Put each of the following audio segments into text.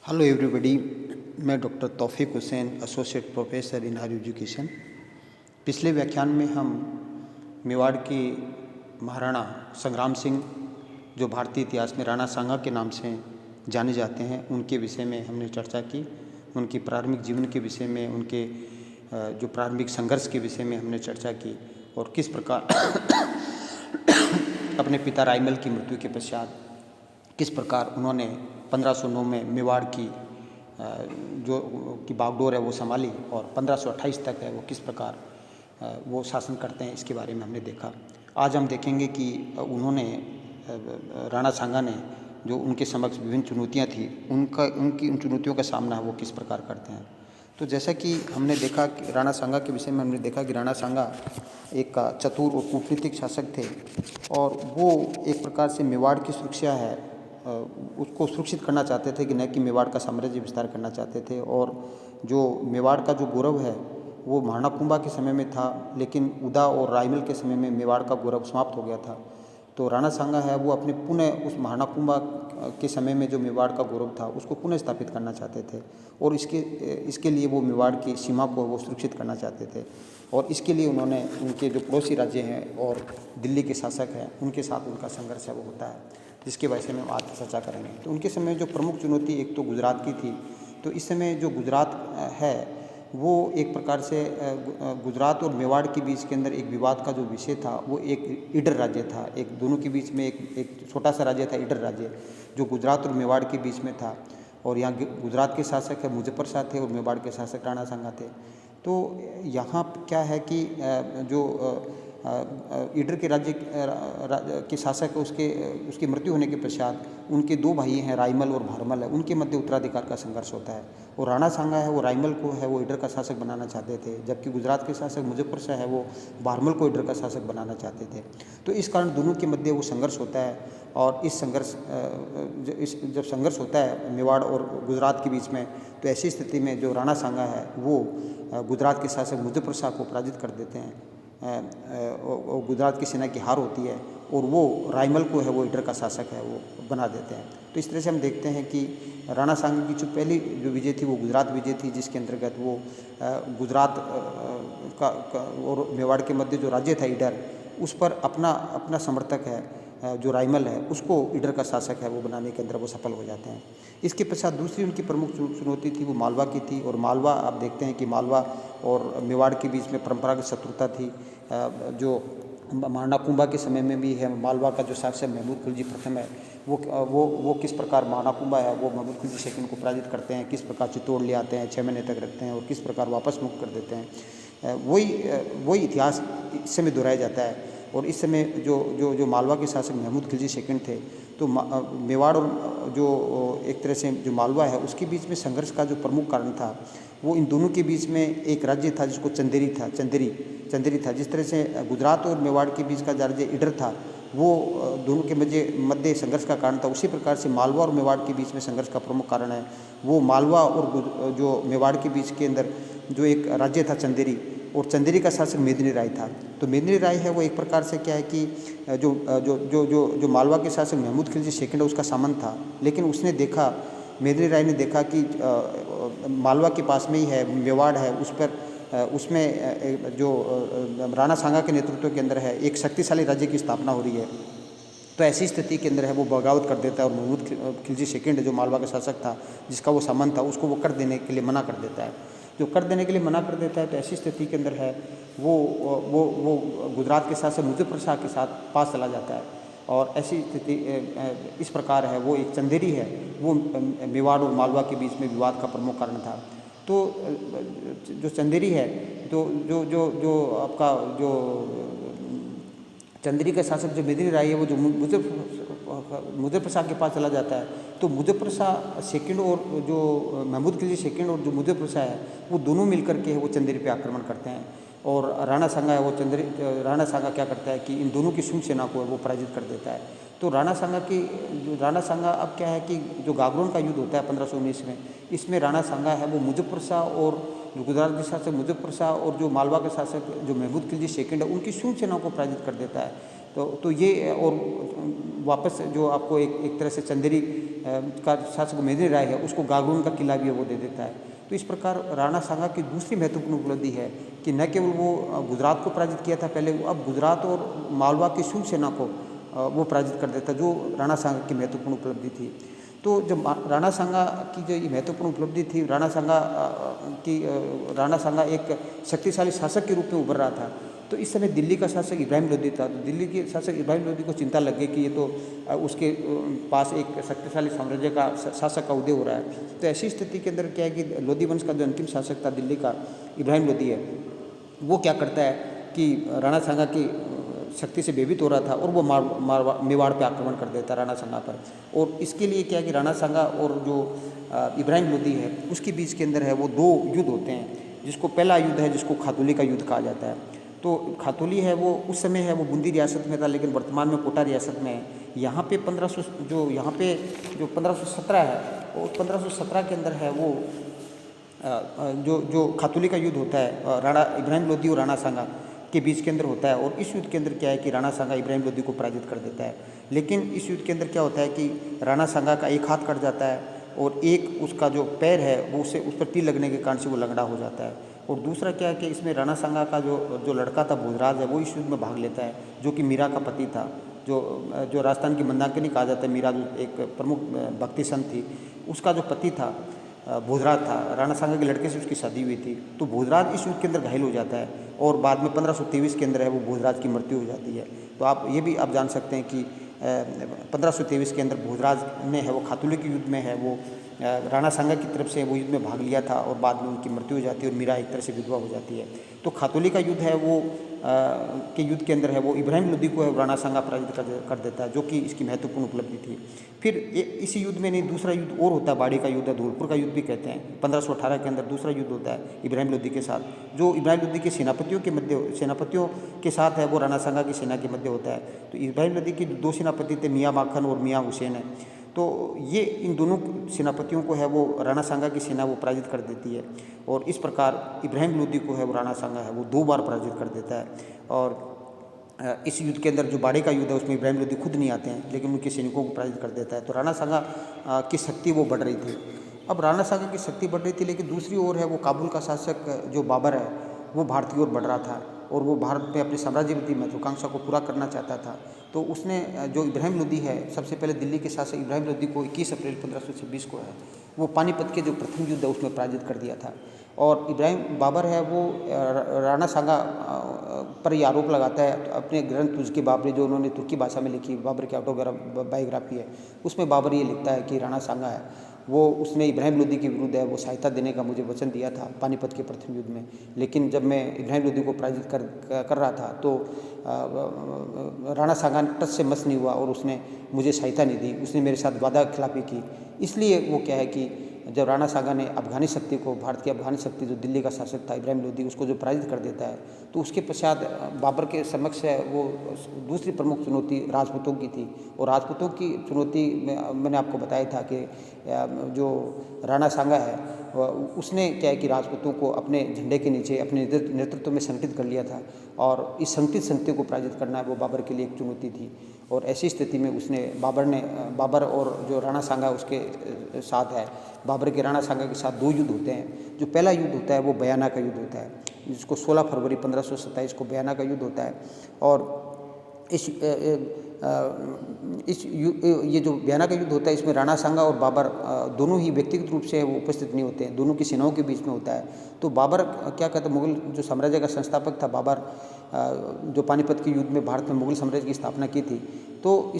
Hello everybody, मैं doctor Taufiq Hussain, associate professor in higher education. पिछले व्याख्यान में हम मेवाड़ के महाराणा संग्राम सिंह, जो भारतीय इतिहास में राणा सांगा के नाम से जाने जाते हैं, उनके विषय में हमने चर्चा की। उनकी प्रारंभिक जीवन के विषय में, उनके जो प्रारंभिक संघर्ष के विषय में हमने चर्चा की और किस प्रकार अपने पिता रायमल की मृत्यु के पश्चात किस प्रकार उन्होंने 1509 में मेवाड़ की जो की बागडोर है वो संभाली और 1528 तक है वो किस प्रकार वो शासन करते हैं, इसके बारे में हमने देखा। आज हम देखेंगे कि उन्होंने राणा सांगा ने जो उनके समक्ष विभिन्न चुनौतियां थी, उनकी उन चुनौतियों का सामना वो किस प्रकार करते हैं। तो जैसा कि हमने देखा कि राणा सांगा के विषय में हमने देखा कि राणा सांगा एक चतुर और कूटनीतिक शासक थे और वो एक प्रकार से मेवाड़ की सुरक्षा है उसको सुरक्षित करना चाहते थे कि न कि मेवाड़ का साम्राज्य विस्तार करना चाहते थे। और जो मेवाड़ का जो गौरव है वो महाराणा कुंभा के समय में था, लेकिन उदा और रायमल के समय में मेवाड़ का गौरव समाप्त हो गया था। तो राणा सांगा है वो अपने पुनः उस महाराणा कुंभा के समय में जो मेवाड़ का गौरव था उसको पुनः स्थापित करना चाहते थे और इसके लिए वो मेवाड़ की सीमा को वो सुरक्षित करना चाहते थे। और इसके लिए उन्होंने उनके जो पड़ोसी राज्य हैं और दिल्ली के शासक हैं उनके साथ उनका संघर्ष है वो होता है, जिसके बारे में हम आज चर्चा करेंगे। तो उनके समय जो प्रमुख चुनौती एक तो गुजरात की थी। तो इस समय जो गुजरात है वो एक प्रकार से गुजरात और मेवाड़ के बीच के अंदर एक विवाद का जो विषय था वो एक ईडर राज्य था। एक दोनों के बीच में एक छोटा सा राज्य था, ईडर राज्य, जो गुजरात और मेवाड़ के बीच में था। और यहाँ गुजरात के शासक है मुजफ्फर शाह थे और मेवाड़ के शासक राणा सांगा थे। तो यहाँ क्या है कि जो ईडर के राज्य के शासक उसकी मृत्यु होने के पश्चात उनके दो भाई हैं, रायमल और भारमल है, उनके मध्य उत्तराधिकार का संघर्ष होता है। और राणा सांगा है वो रायमल को है वो ईडर का शासक बनाना चाहते थे, जबकि गुजरात के शासक मुजफ्फर शाह है वो भारमल को ईडर का शासक बनाना चाहते थे। तो इस कारण दोनों के मध्य वो संघर्ष होता है। और इस संघर्ष जब संघर्ष होता है मेवाड़ और गुजरात के बीच में, तो ऐसी स्थिति में जो राणा सांगा है वो गुजरात के शासक मुजफ्फर शाह को पराजित कर देते हैं। गुजरात की सेना की हार होती है और वो रायमल को है वो ईडर का शासक है वो बना देते हैं। तो इस तरह से हम देखते हैं कि राणा सांगा की जो पहली जो विजय थी वो गुजरात विजय थी, जिसके अंतर्गत वो गुजरात का और मेवाड़ के मध्य जो राज्य था ईडर, उस पर अपना समर्थक है जो रायमल है उसको ईडर का शासक है वो बनाने के अंदर वो सफल हो जाते हैं। इसके पश्चात दूसरी उनकी प्रमुख चुनौती थी वो मालवा की थी। और मालवा आप देखते हैं कि मालवा और मेवाड़ के बीच में परंपरागत शत्रुता थी। जो महाराणा कुंभा के समय में भी है, मालवा का जो शासक महमूद खिलजी प्रथम है वो किस प्रकार महाराणा कुंभा है वो महमूद खिलजी सेकंड को पराजित करते हैं, किस प्रकार चित्तौड़ ले आते हैं, 6 महीने तक रखते हैं और किस प्रकार वापस मुक्त कर देते हैं। वही इतिहास इस समय दोहराया जाता है। और इस समय जो मालवा के शासक महमूद खिलजी सेकंड थे, तो मेवाड़ और जो एक तरह से जो मालवा है उसके बीच में संघर्ष का जो प्रमुख कारण था वो इन दोनों के बीच में एक राज्य था जिसको चंदेरी था। जिस तरह से गुजरात और मेवाड़ के बीच का जो राज्य ईडर था वो दोनों के मध्य संघर्ष का कारण था, उसी प्रकार से मालवा और मेवाड़ के बीच में संघर्ष का प्रमुख कारण है वो मालवा और जो मेवाड़ के बीच के अंदर जो एक राज्य था चंदेरी, और चंदेरी का शासक मेदिनी राय था। तो मेदिनी राय है वो एक प्रकार से क्या है कि जो मालवा के शासक महमूद खिलजी सेकंड है उसका सामंत था, लेकिन मेदिनी राय ने देखा कि मालवा के पास में ही है मेवाड़ है, उसमें जो राणा सांगा के नेतृत्व के अंदर है एक शक्तिशाली राज्य की स्थापना हो रही है। तो ऐसी स्थिति के अंदर है वो बगावत कर देता है और महमूद खिलजी सेकंड जो मालवा का शासक था जिसका वो सामंत था उसको वो कर देने के लिए मना कर देता है। जो कर देने के लिए मना कर देता है तो ऐसी स्थिति के अंदर है वो गुजरात के शासक मुजफ्फर शाह के साथ पास चला जाता है। और ऐसी स्थिति इस प्रकार है वो एक चंदेरी है वो मेवाड़ और मालवा के बीच में विवाद का प्रमुख कारण था। तो जो चंदेरी है तो जो आपका जो चंदेरी का शासक जो मेदिनी राय है वो जो मुजफ्फर शाह के पास चला जाता है। तो मुजफ्फर शाह सेकंड और जो महमूद खिलजी सेकंड और जो मुजफ्फर शाह है वो दोनों मिलकर के वो चंदेरी पे आक्रमण करते हैं। और राणा सांगा है वो राणा सांगा क्या करता है कि इन दोनों की शुंग सेना को वो पराजित कर देता है। तो राणा सांगा अब क्या है कि जो गागरोन का युद्ध होता है 1519 में, इसमें राणा सांगा है वो मुजफ्फर शाह और जो गुजरात के शासक मुजफ्फर शाह और जो मालवा के शासक जो महमूद खिलजी सेकंड है उनकी शुंग सेना को पराजित कर देता है। तो ये और वापस जो आपको एक तरह से चंदेरी का शासक मेदिनी राय है उसको गागरून का किला भी है वो दे देता है। तो इस प्रकार राणा सांगा की दूसरी महत्वपूर्ण उपलब्धि है कि न केवल वो गुजरात को पराजित किया था पहले, वो अब गुजरात और मालवा की शुंग सेना को वो पराजित कर देता, जो राणा सांगा की महत्वपूर्ण उपलब्धि थी। तो जब राणा सांगा की जो ये महत्वपूर्ण उपलब्धि थी, राणा सांगा एक शक्तिशाली शासक के रूप में उभर रहा था। तो इस समय दिल्ली का शासक इब्राहिम लोदी था। तो दिल्ली के शासक इब्राहिम लोदी को चिंता लग गई कि ये तो उसके पास एक शक्तिशाली साम्राज्य का शासक का उदय हो रहा है। तो ऐसी स्थिति के अंदर क्या है कि लोदी वंश का जो अंतिम शासक था दिल्ली का, इब्राहिम लोदी है, वो क्या करता है कि राणा सांगा की शक्ति से भयभीत हो रहा था और वो मेवाड़ पे आक्रमण कर देता है राणा सांगा पर। और इसके लिए क्या है कि राणा सांगा और जो इब्राहिम लोदी है उसके बीच के अंदर है वो दो युद्ध होते हैं, जिसको पहला युद्ध है जिसको खातूली का युद्ध कहा जाता है। तो खातूली है वो उस समय है वो बूंदी रियासत में था, लेकिन वर्तमान में कोटा रियासत में है। यहाँ पे 1517 है, और 1517 के अंदर है वो जो खातूली का युद्ध होता है राणा इब्राहिम लोदी और राणा सांगा के बीच के अंदर होता है। और इस युद्ध के अंदर क्या है कि राणा सांगा इब्राहिम लोदी को पराजित कर देता है। लेकिन इस युद्ध के अंदर क्या होता है कि राणा सांगा का एक हाथ कट जाता है और एक उसका जो पैर है वो उस पर तीर लगने के कारण से वो लंगड़ा हो जाता है। और दूसरा क्या है कि इसमें राणा सांगा का जो लड़का था भोजराज है वो इस युद्ध में भाग लेता है, जो कि मीरा का पति था, जो राजस्थान की मंदाकिनी कहा जाता है। मीरा जो एक प्रमुख भक्ति संत थी, उसका जो पति था भोजराज था, राणा सांगा के लड़के से उसकी शादी हुई थी। तो भोजराज इस युद्ध के अंदर घायल हो जाता है और बाद में 1523 के अंदर है वो भोजराज की मृत्यु हो जाती है। तो आप ये भी आप जान सकते हैं कि 1523 के अंदर भोजराज ने है वो खातूली के युद्ध में है वो राणा सांगा की तरफ से वो युद्ध में भाग लिया था और बाद में उनकी मृत्यु हो जाती है और मीरा एक तरह से विधवा हो जाती है। तो खातूली का युद्ध है वो के युद्ध के अंदर है वो इब्राहिम लोदी को है राणा सांगा पराजित कर देता है, जो कि इसकी महत्वपूर्ण उपलब्धि थी। फिर इसी युद्ध में नहीं दूसरा युद्ध और होता है, बाड़ी का युद्ध है, धौलपुर का युद्ध भी कहते हैं। 1518 के अंदर दूसरा युद्ध होता है इब्राहिम लोदी के साथ, जो इब्राहिम लोदी के सेनापतियों के साथ है वो राणा सांगा की सेना के मध्य होता है। तो इब्राहिम लोदी के दो सेनापति थे, मियाँ माखन और मियाँ हुसैन है। तो ये इन दोनों सेनापतियों को है वो राणा सांगा की सेना वो पराजित कर देती है। और इस प्रकार इब्राहिम लोदी को है वो राणा सांगा है वो 2 बार पराजित कर देता है। और इस युद्ध के अंदर जो बाड़े का युद्ध है उसमें इब्राहिम लोदी खुद नहीं आते हैं, लेकिन उनके सैनिकों को पराजित कर देता है। तो राणा सांगा की शक्ति वो बढ़ रही थी। अब राणा सांगा की शक्ति बढ़ रही थी, लेकिन दूसरी ओर है वो काबुल का शासक जो बाबर है वो भारत की ओर बढ़ रहा था और वो भारत में अपनी साम्राज्यवादी महत्वाकांक्षा को पूरा करना चाहता था। तो उसने जो इब्राहिम लोदी है, सबसे पहले दिल्ली के शासक इब्राहिम लोदी को 21 अप्रैल 1526 को है वो पानीपत के जो प्रथम युद्ध है उसमें पराजित कर दिया था। और इब्राहिम बाबर है वो राणा सांगा पर ये आरोप लगाता है अपने ग्रंथ तुज़की बाबरी, जो उन्होंने तुर्की भाषा में लिखी बाबर की बायोग्राफी है, उसमें बाबर ये लिखता है कि राणा सांगा है वो उसने इब्राहिम लोदी के विरुद्ध है वो सहायता देने का मुझे वचन दिया था पानीपत के प्रथम युद्ध में, लेकिन जब मैं इब्राहिम लोदी को पराजित कर रहा था तो राणा सांगा टस से मस नहीं हुआ और उसने मुझे सहायता नहीं दी, उसने मेरे साथ वादा खिलाफी की। इसलिए वो क्या है कि जब राणा सांगा ने अफगानी शक्ति को, भारत की अफगानी शक्ति जो दिल्ली का शासक था इब्राहिम लोदी, उसको जो पराजित कर देता है, तो उसके पश्चात बाबर के समक्ष है वो दूसरी प्रमुख चुनौती राजपूतों की थी। और राजपूतों की चुनौती मैंने आपको बताया था कि जो राणा सांगा है उसने क्या है कि राजपूतों को अपने झंडे के नीचे अपने नेतृत्व में संगठित कर लिया था, और इस संगठित शक्ति को पराजित करना वो बाबर के लिए एक चुनौती थी। और ऐसी स्थिति में बाबर और जो राणा सांगा उसके साथ है, बाबर के राणा सांगा के साथ 2 युद्ध होते हैं। जो पहला युद्ध होता है वो बयाना का युद्ध होता है, जिसको 16 फरवरी 1527 को बयाना का युद्ध होता है। और ये जो बयाना का युद्ध होता है इसमें राणा सांगा और बाबर दोनों ही व्यक्तिगत रूप से वो उपस्थित नहीं होते हैं, दोनों की सेनाओं के बीच में होता है। तो बाबर क्या कहते हैं, मुगल जो साम्राज्य का संस्थापक था बाबर, जो पानीपत के युद्ध में भारत में मुगल साम्राज्य की स्थापना की थी, तो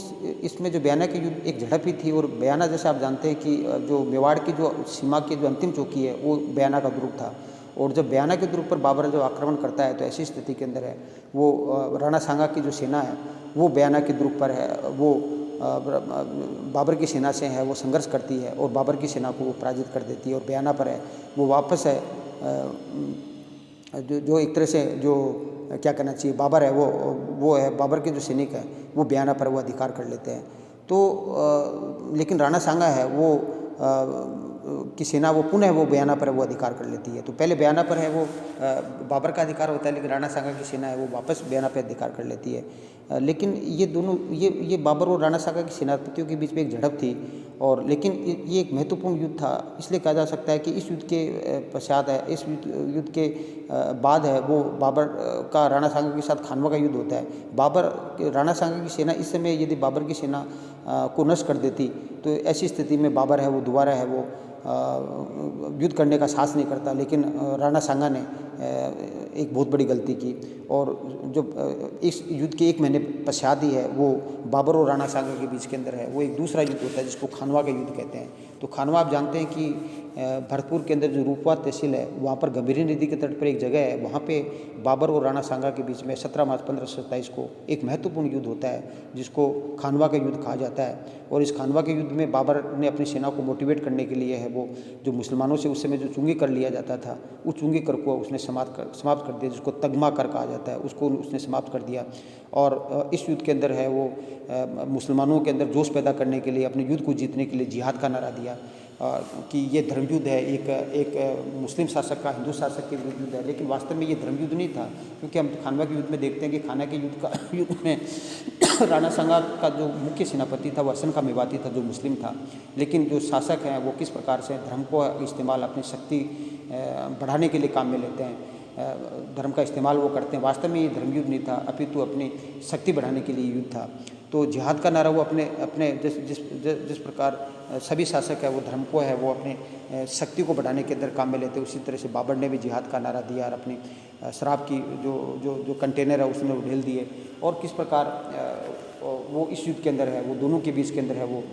इसमें जो बयाना के युद्ध एक झड़प ही थी। और बयाना जैसे आप जानते हैं कि जो मेवाड़ की जो सीमा की जो अंतिम चौकी है वो बयाना का दुर्ग था। और जब बयाना के दुर्ग पर बाबर जो आक्रमण करता है तो ऐसी स्थिति के अंदर है वो राणा सांगा की जो सेना है वो बयाना के दुर्ग पर है वो बाबर की सेना से है वो संघर्ष करती है और बाबर की सेना को वो पराजित कर देती है। और बयाना पर है वो वापस है जो एक तरह से जो क्या कहना चाहिए बाबर है वो है बाबर के जो सैनिक है वो बयाना पर वो अधिकार कर लेते हैं। तो लेकिन राणा सांगा है वो की सेना वो पुनः वो बयाना पर वो अधिकार कर लेती है। तो पहले बयाना पर है वो बाबर का अधिकार होता है, लेकिन राणा सांगा की सेना है वो वापस बयाना पर अधिकार कर लेती है। लेकिन ये दोनों ये बाबर और राणा सांगा की सेनापतियों के बीच में एक झड़प थी, और लेकिन ये एक महत्वपूर्ण युद्ध था। इसलिए कहा जा सकता है कि इस युद्ध के पश्चात है, इस युद्ध के बाद है वो बाबर का राणा सांगा के साथ खानवा का युद्ध होता है। राणा सांगा की सेना इस समय यदि बाबर की सेना को नष्ट कर देती, तो ऐसी स्थिति में बाबर है वो दोबारा है वो युद्ध करने का साहस नहीं करता। लेकिन राणा सांगा ने एक बहुत बड़ी गलती की, और जो इस युद्ध के 1 महीने पश्चात ही है वो बाबर और राणा सांगा के बीच के अंदर है वो एक दूसरा युद्ध होता है जिसको खानवा का युद्ध कहते हैं। तो खानवा आप जानते हैं कि भरतपुर के अंदर जो रूपवा तहसील है वहाँ पर गंभीरी नदी के तट पर एक जगह है, वहाँ पे बाबर और राणा सांगा के बीच में 17 मार्च 1527 को एक महत्वपूर्ण युद्ध होता है जिसको खानवा का युद्ध कहा जाता है। और इस खानवा के युद्ध में बाबर ने अपनी सेना को मोटिवेट करने के लिए है वो जो मुसलमानों से उस समय जो चुंगी कर लिया जाता था, उस चुंगी कर को उसने समाप्त कर दिया, जिसको तगमा कर कहा जाता है, उसको उसने समाप्त कर दिया। और इस युद्ध के अंदर है वो मुसलमानों के अंदर जोश पैदा करने के लिए, अपने युद्ध को जीतने के लिए जिहाद का नारा दिया कि ये धर्मयुद्ध है, एक मुस्लिम शासक का हिंदू शासक के विरुद्ध युद्ध है। लेकिन वास्तव में ये धर्मयुद्ध नहीं था, क्योंकि हम खानवा के युद्ध में देखते हैं कि खाना के युद्ध में राणा सांगा का जो मुख्य सेनापति था वो हसन का मेवाती था जो मुस्लिम था, लेकिन जो शासक हैं वो किस प्रकार से धर्म को इस्तेमाल अपनी शक्ति बढ़ाने के लिए काम में लेते हैं, धर्म का इस्तेमाल वो करते हैं। वास्तव में ये धर्मयुद्ध नहीं था, अपितु अपनी शक्ति बढ़ाने के लिए युद्ध था। तो जिहाद का नारा वो अपने जिस प्रकार सभी शासक है वो धर्म को है वो अपने शक्ति को बढ़ाने के अंदर काम में लेते, उसी तरह से बाबर ने भी जिहाद का नारा दिया और अपनी शराब की जो कंटेनर है उसमें उड़ेल दिए। और किस प्रकार वो इस युद्ध के अंदर है वो दोनों के बीच के अंदर है वो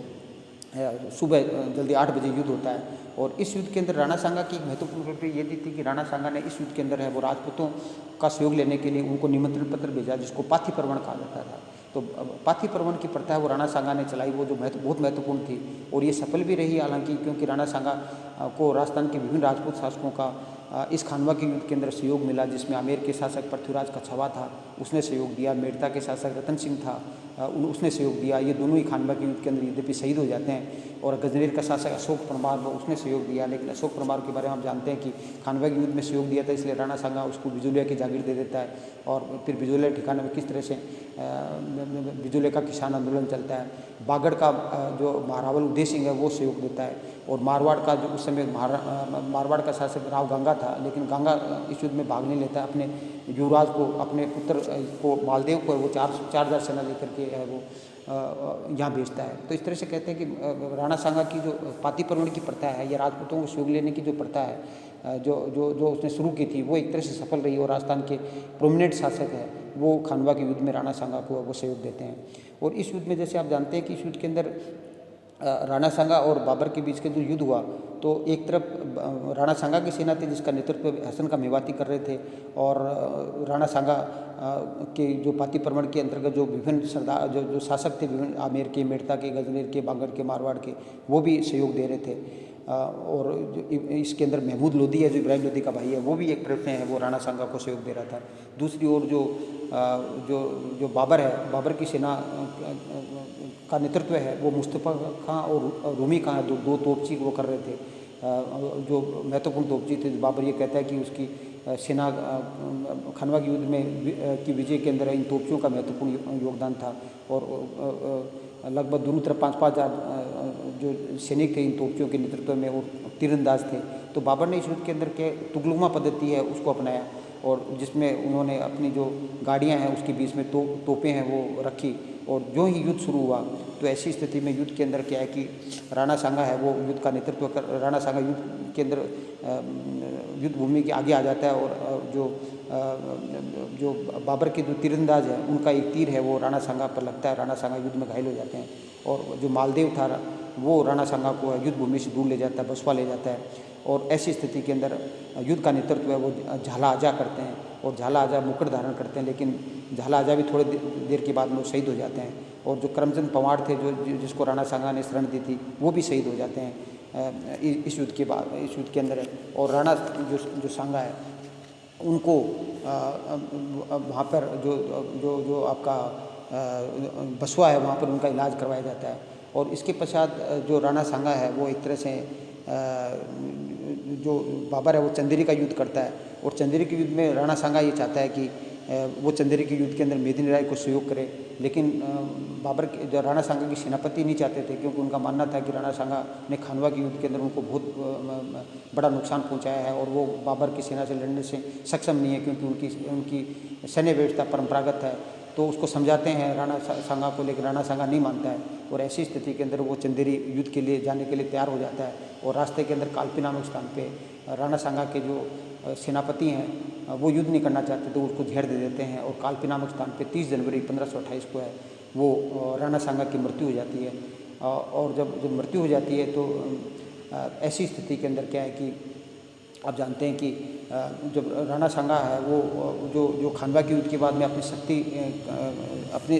सुबह जल्दी 8 बजे युद्ध होता है। और इस युद्ध के अंदर राणा सांगा की महत्वपूर्ण रूप ये दी थी कि राणा सांगा ने इस युद्ध के अंदर है वो राजपूतों का सहयोग लेने के लिए उनको निमंत्रण पत्र भेजा, जिसको पाथी पर्वण कहा जाता था। तो पाथी पर्वण की प्रथा है वो राणा सांगा ने चलाई, वो जो बहुत महत्वपूर्ण थी, और ये सफल भी रही हालांकि, क्योंकि राणा सांगा को राजस्थान के विभिन्न राजपूत शासकों का इस खानवा के युद्ध के अंदर सहयोग मिला, जिसमें आमेर के शासक पृथ्वीराज कछावा था, उसने सहयोग दिया। मेड़ता के शासक रतन सिंह था, उसने सहयोग दिया। ये दोनों ही खानवा के युद्ध के अंदर यद्यपि शहीद हो जाते हैं। और गजनेर का शासक अशोक परमार उसने सहयोग दिया, लेकिन अशोक परमार के बारे में हम जानते हैं कि खानवा के युद्ध में सहयोग दिया था, इसलिए राणा सांगा उसको बिजोलिया की जागीर दे देता है। और फिर बिजोलिया ठिकाने में किस तरह से बिजोलिया का किसान आंदोलन चलता है। बागड़ का जो महारावल उदय सिंह है वो सहयोग देता है। और मारवाड़ का जो उस समय मारवाड़ का शासक राव गंगा था, लेकिन गंगा इस युद्ध में भाग नहीं लेता, अपने युवराज को, अपने पुत्र को, मालदेव को वो 4000 सेना लेकर के वो यहाँ भेजता है। तो इस तरह से कहते हैं कि राणा सांगा की जो पाती पर्वण की प्रथा है या राजपूतों को सहयोग लेने की जो प्रथा है जो उसने शुरू की थी, वो एक तरह से सफल रही। और राजस्थान के प्रोमिनेंट शासक है वो खानवा के युद्ध में राणा सांगा को वो सहयोग देते हैं। और इस युद्ध में जैसे आप जानते हैं कि इस युद्ध के अंदर राणा सांगा और बाबर के बीच के जो युद्ध हुआ, तो एक तरफ राणा सांगा की सेना थी जिसका नेतृत्व हसन का मेवाती कर रहे थे, और राणा सांगा के जो पाती पर्वण के अंतर्गत जो विभिन्न सरदार जो शासक थे, विभिन्न आमेर के, मेड़ता के, गजनेर के, बांगड़ के, मारवाड़ के, वो भी सहयोग दे रहे थे। और इसके अंदर महमूद लोधी है जो इब्राहिम लोधी का भाई है, वो भी एक तरफ में है वो राणा सांगा को सहयोग दे रहा था। दूसरी ओर जो बाबर है, बाबर की सेना का नेतृत्व है वो मुस्तफ़ा खां और रूमी खां दो तोपची वो कर रहे थे, जो महत्वपूर्ण तोपची थे। बाबर ये कहता है कि उसकी सेना खानवा के युद्ध में की विजय के अंदर इन तोपचियों का महत्वपूर्ण योगदान था। और लगभग दोनों तरफ 5-5 हज़ार जो सैनिक थे इन तोपचियों के नेतृत्व में, वो तीरंदाज थे। तो बाबर ने इस युद्ध के अंदर के तुगलुमा पद्धति है उसको अपनाया, और जिसमें उन्होंने अपनी जो गाड़ियां हैं उसके बीच में तोपें हैं वो रखी। और जो ही युद्ध शुरू हुआ तो ऐसी स्थिति में युद्ध के अंदर क्या है कि राणा सांगा है वो युद्ध का नेतृत्व कर, राणा सांगा युद्ध के अंदर युद्ध भूमि के आगे आ जाता है। और जो बाबर के जो तीरंदाज है उनका एक तीर है वो राणा सांगा पर लगता है, राणा सांगा युद्ध में घायल हो जाते हैं। और जो मालदेव था वो राणा सांगा को युद्ध भूमि से दूर ले जाता है, बसवा ले जाता है। और ऐसी स्थिति के अंदर युद्ध का नेतृत्व है वो झाला आजा करते हैं, और झाला आजा मुकुट धारण करते हैं, लेकिन झाला आजा भी थोड़ी देर के बाद में वो शहीद हो जाते हैं। और जो करमचंद पवाड़ थे जिसको राणा सांगा ने शरण दी थी, वो भी शहीद हो जाते हैं इस युद्ध के बाद, इस युद्ध के अंदर। और राणा जो सांगा है उनको वहाँ पर जो आपका बसवा है वहाँ पर उनका इलाज करवाया जाता है। और इसके पश्चात जो राणा सांगा है वो एक तरह से जो बाबर है वो चंदेरी का युद्ध करता है और चंदेरी के युद्ध में राणा सांगा ये चाहता है कि वो चंदेरी के युद्ध के अंदर मेदिनी राय को सहयोग करे, लेकिन बाबर के जो राणा सांगा के सेनापति नहीं चाहते थे, क्योंकि उनका मानना था कि राणा सांगा ने खानवा के युद्ध के अंदर उनको बहुत बड़ा नुकसान पहुंचाया है और वो बाबर की सेना से लड़ने से सक्षम नहीं है, क्योंकि उनकी उनकी सैन्य व्यवस्था परंपरागत है। तो उसको समझाते हैं राणा सांगा को, लेकिन राणा सांगा नहीं मानता है और ऐसी स्थिति के अंदर वो चंदेरी युद्ध के लिए जाने के लिए तैयार हो जाता है और रास्ते के अंदर कालपी नामक स्थान पे राणा सांगा के जो सेनापति हैं वो युद्ध नहीं करना चाहते, तो उसको जहर दे देते हैं और कालपी नामक स्थान पे 30 जनवरी 1528 को है वो राणा सांगा की मृत्यु हो जाती है। और जब मृत्यु हो जाती है तो ऐसी स्थिति के अंदर क्या है कि आप जानते हैं कि जब राणा सांगा है वो जो खानवा के युद्ध के बाद में अपनी शक्ति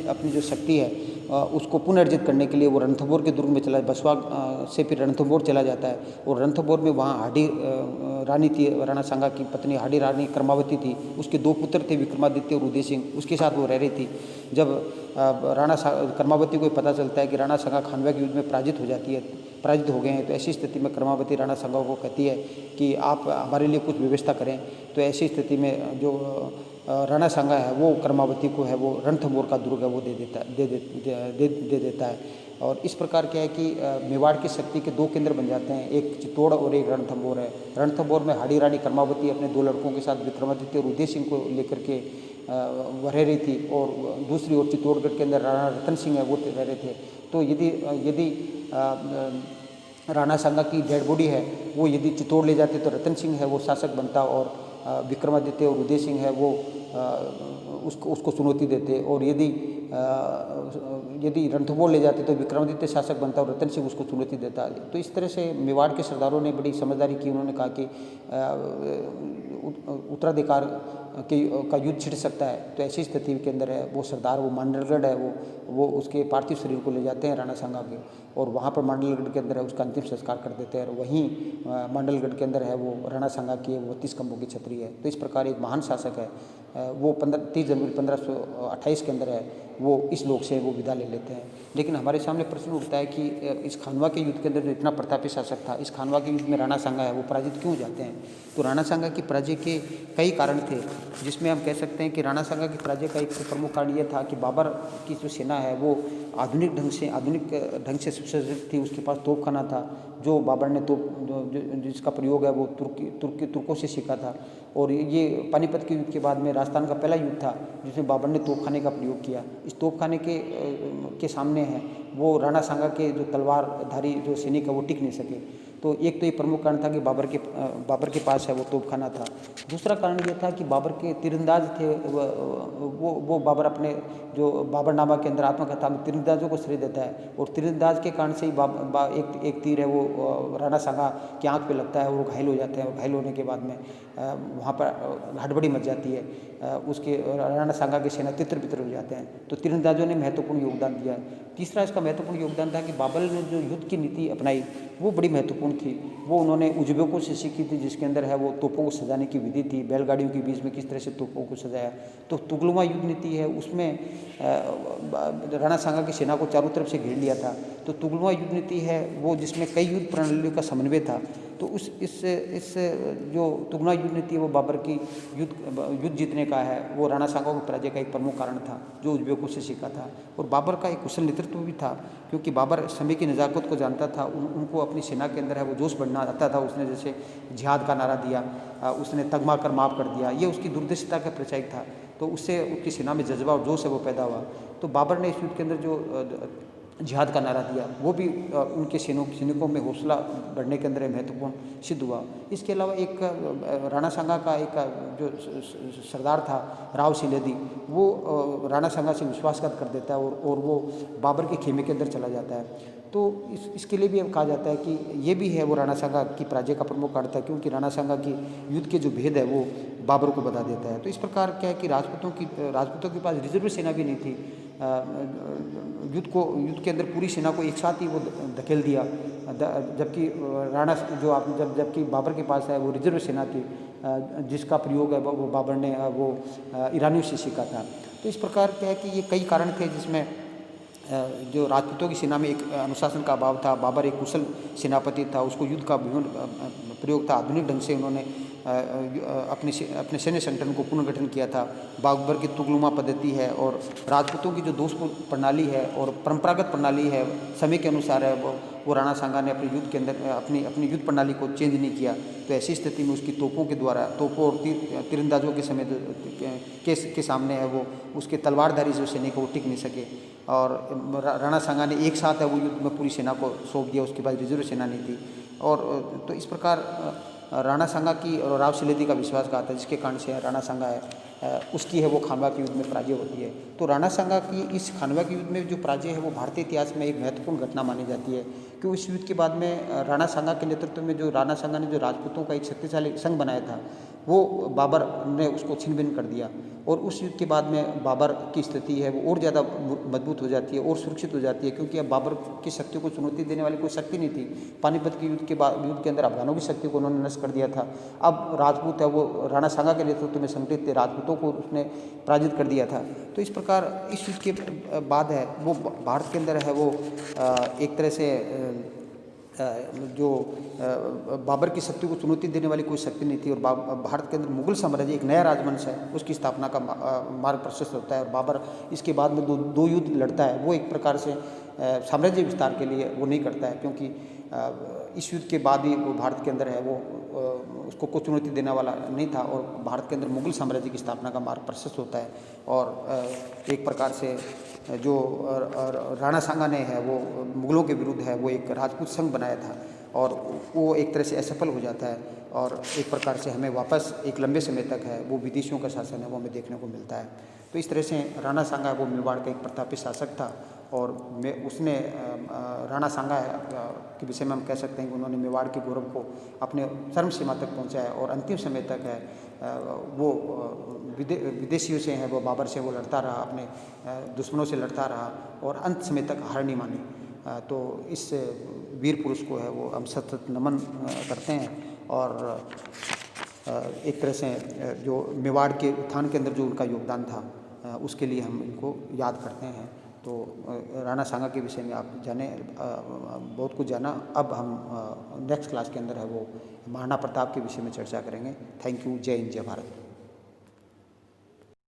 अपनी जो शक्ति है उसको पुनर्जित करने के लिए वो रणथंभौर के दुर्ग में चला, बसवा से फिर रणथंभौर चला जाता है और रणथंभौर में वहाँ हाडी रानी थी, राणा सांगा की पत्नी हाडी रानी कर्मावती थी, उसके 2 पुत्र थे विक्रमादित्य और उदय सिंह, उसके साथ वो रह रही थी। जब कर्मावती को पता चलता है कि राणा सांगा खानवा के युद्ध में पराजित हो गए हैं, तो ऐसी स्थिति में कर्मावती राणा सांगा को कहती है कि आप हमारे लिए कुछ व्यवस्था करें। तो ऐसी स्थिति में जो राणा सांगा है वो कर्मावती को है वो रणथंभौर का दुर्ग है वो दे देता है। और इस प्रकार क्या है कि मेवाड़ की शक्ति के 2 केंद्र बन जाते हैं, एक चित्तौड़ और एक रणथंभौर है। रणथंभौर में हाडी रानी कर्मावती अपने 2 लड़कों के साथ विक्रमादित्य और उदय सिंह को लेकर के रह रही थी और दूसरी ओर चित्तौड़गढ़ के अंदर राणा रतन सिंह है वो रह रहे थे। तो यदि राणा सांगा की डेड बॉडी है वो यदि चित्तौड़ ले जाते तो रतन सिंह है वो शासक बनता और विक्रमादित्य और उदय सिंह है वो उसको चुनौती देते, और यदि रणथंभौर ले जाते तो विक्रमादित्य शासक बनता और रतन सिंह उसको चुनौती देता। तो इस तरह से मेवाड़ के सरदारों ने बड़ी समझदारी की, उन्होंने कहा कि उत्तराधिकार का युद्ध छिड़ सकता है। तो ऐसी स्थिति के अंदर है वो सरदार वो मांडलगढ़ है वो उसके पार्थिव शरीर को ले जाते हैं राणा सांगा के और वहाँ पर मांडलगढ़ के अंदर है उसका अंतिम संस्कार कर देते हैं और वहीं मांडलगढ़ के अंदर है वो राणा सांगा की 32 खंभों की छतरी है। तो इस प्रकार एक महान शासक है वो 30 जनवरी 1528 के अंदर है वो इस लोक से वो विदा ले लेते हैं। लेकिन हमारे सामने प्रश्न उठता है कि इस खानवा के युद्ध के अंदर जो इतना प्रतापी शासक था, इस खानवा के युद्ध में राणा सांगा है वो पराजित क्यों जाते हैं? तो राणा सांगा की पराजय के कई कारण थे, जिसमें हम कह सकते हैं कि राणा सांगा की पराजय का एक प्रमुख कारण ये था कि बाबर की जो सेना है वो आधुनिक ढंग से सुसज्जित थी। उसके पास तोपखाना था जो बाबर ने जिसका प्रयोग है वो तुर्कों से सीखा था। और ये पानीपत के युद्ध के बाद में राजस्थान का पहला युद्ध था जिसमें बाबर ने तोपखाने का प्रयोग किया। इस तोपखाने के सामने है वो राणा सांगा के जो तलवारधारी जो सैनिक है वो टिक नहीं सके। तो एक तो ये प्रमुख कारण था कि बाबर के पास है वो तोपखाना था। दूसरा कारण ये था कि बाबर के तीरंदाज थे वो बाबर अपने जो बाबरनामा के अंदर आत्मकथा में तीरंदाजों को श्रेय देता है और तीरंदाज के कारण से ही एक तीर है वो राणा सांगा की आंख पे लगता है और वो घायल हो जाते हैं और घायल होने के बाद में वहाँ पर हड़बड़ी मच जाती है। उसके राणा सांगा की सेना तितर-बितर हो जाते हैं। तो तीरंदाजों ने महत्वपूर्ण योगदान दिया। तीसरा इसका महत्वपूर्ण योगदान था कि बाबर ने जो युद्ध की नीति अपनाई वो बड़ी महत्वपूर्ण थी। वो उन्होंने उज़्बेकों से सीखी थी, जिसके अंदर है वो तोपों को सजाने की विधि थी, बैलगाड़ियों के बीच में किस तरह से तोपों को सजाया। तो तुगलमा युद्ध नीति है उसमें राणा सांगा की सेना को चारों तरफ से घेर लिया था। तो तुगलमा युद्ध नीति है वो जिसमें कई युद्ध प्रणालियों का समन्वय था। तो इस जो तुगलमा युद्ध नीति है वो बाबर की युद्ध जीतने का है वो राणा सांगा की पराजय का एक प्रमुख कारण था जो उज़्बेकों से सीखा था। और बाबर का एक कुशल नेतृत्व भी था क्योंकि बाबर समय की नज़ाकत को जानता था। उनको अपनी सेना के अंदर है वो जोश बढ़ना आता था। उसने जैसे जिहाद का नारा दिया, उसने तगमा कर माफ़ कर दिया, ये उसकी दूरदर्शिता का प्रचारक था। तो उससे उनकी सेना में जज्बा और जोश है वो पैदा हुआ। तो बाबर ने इस युद्ध के अंदर जो जिहाद का नारा दिया वो भी उनके सैनिकों में हौसला बढ़ने के अंदर महत्वपूर्ण सिद्ध हुआ। इसके अलावा एक राणा सांगा का एक जो सरदार था राव सिलेदी वो राणा सांगा से विश्वासघात कर देता है और वो बाबर के खेमे के अंदर चला जाता है। तो इसके लिए भी कहा जाता है कि ये भी है वो राणा सांगा की पराजय का प्रमुख कारण था क्योंकि राणा सांगा की युद्ध के जो भेद है वो बाबर को बता देता है। तो इस प्रकार क्या है कि राजपूतों के पास रिजर्व सेना भी नहीं थी। युद्ध के अंदर पूरी सेना को एक साथ ही वो धकेल दिया, जबकि जबकि बाबर के पास है वो रिजर्व सेना थी जिसका प्रयोग है वो बाबर ने वो ईरानियों से सीखा था। तो इस प्रकार क्या है कि ये कई कारण थे जिसमें जो राजपूतों की सेना में एक अनुशासन का अभाव था। बाबर एक कुशल सेनापति था, उसको युद्ध का विभिन्न प्रयोग था। आधुनिक ढंग से उन्होंने अपने सैन्य संगठन को पुनर्गठन किया था। बाबर की तुगलुमा पद्धति है और राजपूतों की जो दोषपूर्ण प्रणाली है और परंपरागत प्रणाली है, समय के अनुसार है, वो राणा सांगा ने अपने युद्ध के अंदर अपनी युद्ध प्रणाली को चेंज नहीं किया। तो ऐसी स्थिति में उसकी तोपों के द्वारा, तोपों और तीरंदाजों के समय के सामने है वो, उसके तलवारधारी जो सैनिक है वो टिक नहीं सके। और राणा सांगा ने एक साथ है वो युद्ध में पूरी सेना को सौंप दिया। उसके बाद रिजर्व सेना नहीं थी। और तो इस प्रकार राणा सांगा की और राव सिलेदी का विश्वासघात है, जिसके कारण से राणा सांगा है उसकी है वो खानवा के युद्ध में पराजय होती है। तो राणा सांगा की इस खानवा के युद्ध में जो पराजय है वो भारतीय इतिहास में एक महत्वपूर्ण घटना मानी जाती है। क्योंकि इस युद्ध के बाद में राणा सांगा के नेतृत्व में जो राणा सांगा ने जो राजपूतों का एक शक्तिशाली संघ बनाया था, वो बाबर ने उसको छिन्न भिन्न कर दिया। और उस युद्ध के बाद में बाबर की स्थिति है वो और ज़्यादा मजबूत हो जाती है और सुरक्षित हो जाती है, क्योंकि अब बाबर की शक्ति को चुनौती देने वाली कोई शक्ति नहीं थी। पानीपत के युद्ध के अंदर अफगानों की शक्ति को उन्होंने नष्ट कर दिया था। अब राजपूत है वो राणा सांगा के नेतृत्व में संगठित थे, राजपूतों को उसने पराजित कर दिया था। तो इस प्रकार इस युद्ध के बाद है वो भारत के अंदर है वो एक तरह से जो बाबर की शक्ति को चुनौती देने वाली कोई शक्ति नहीं थी। और भारत के अंदर मुगल साम्राज्य एक नया राजवंश है, उसकी स्थापना का मार्ग प्रशस्त होता है। और बाबर इसके बाद में दो युद्ध लड़ता है। वो एक प्रकार से साम्राज्य विस्तार के लिए वो नहीं करता है, क्योंकि इस युद्ध के बाद ही वो भारत के अंदर है वो उसको कोई चुनौती देने वाला नहीं था। और भारत के अंदर मुगल साम्राज्य की स्थापना का मार्ग प्रशस्त होता है। और एक प्रकार से जो राणा सांगा ने है वो मुगलों के विरुद्ध है वो एक राजपूत संघ बनाया था, और वो एक तरह से असफल हो जाता है। और एक प्रकार से हमें वापस एक लंबे समय तक है वो विदेशियों का शासन है वो हमें देखने को मिलता है। तो इस तरह से राणा सांगा वो मेवाड़ का एक प्रतापी शासक था। और उसने राणा सांगा के विषय में हम कह सकते हैं कि उन्होंने मेवाड़ के गौरव को अपने चरम सीमा तक पहुंचाया। और अंतिम समय तक है वो विदेशियों से है वो बाबर से वो लड़ता रहा, अपने दुश्मनों से लड़ता रहा और अंत समय तक हार नहीं मानी। तो इस वीर पुरुष को है वो हम सतत नमन करते हैं। और एक तरह से जो मेवाड़ के उत्थान के अंदर जो उनका योगदान था उसके लिए हम इनको याद करते हैं। तो राणा सांगा के विषय में आप जाने बहुत कुछ जाना। अब हम नेक्स्ट क्लास के अंदर है वो महाराणा प्रताप के विषय में चर्चा करेंगे। Thank you. जय हिंद, जय भारत।